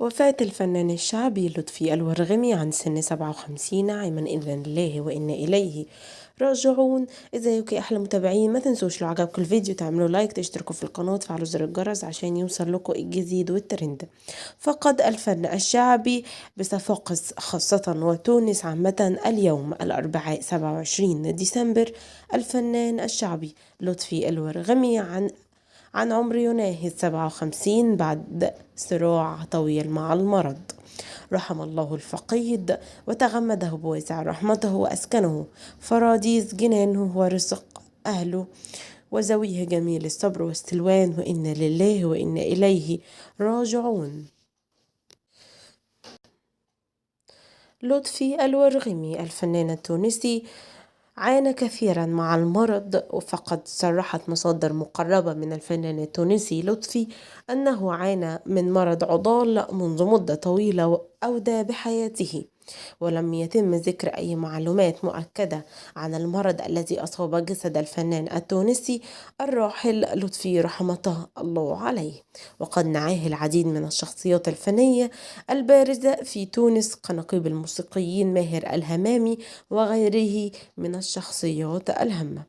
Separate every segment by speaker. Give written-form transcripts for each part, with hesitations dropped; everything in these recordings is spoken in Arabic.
Speaker 1: وفاة الفنان الشعبي لطفي الورغمي عن سن 57 عاما. إنا لله وإنا إليه راجعون. ازيكم يا احلى متابعين؟ ما تنسوش لو عجبكم الفيديو تعملوا لايك، تشتركوا في القناة، تفعلوا زر الجرس عشان يوصل لكم الجديد والترند. فقد الفن الشعبي بصفاقس خاصة وتونس عامة اليوم الأربعاء 27 ديسمبر الفنان الشعبي لطفي الورغمي عن عمر يناهز 57 بعد صراع طويل مع المرض. رحم الله الفقيد وتغمده بواسع رحمته وأسكنه فراديس جنانه ورزق أهله وذويه جميل الصبر والسلوان، وإنا لله وإنا إليه راجعون. لطفي الورغمي الفنان التونسي عانى كثيرا مع المرض، وفقد صرحت مصادر مقربة من الفنان التونسي لطفي أنه عانى من مرض عضال منذ مدة طويلة وأودى بحياته، ولم يتم ذكر أي معلومات مؤكدة عن المرض الذي أصاب جسد الفنان التونسي الراحل لطفي رحمته الله عليه. وقد نعاه العديد من الشخصيات الفنية البارزة في تونس كنقيب الموسيقيين ماهر الهمامي وغيره من الشخصيات الهامة.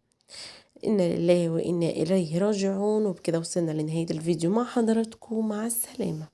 Speaker 1: إنا لله وإنا إليه راجعون. وبكده وصلنا لنهاية الفيديو مع حضراتكم، مع السلامة.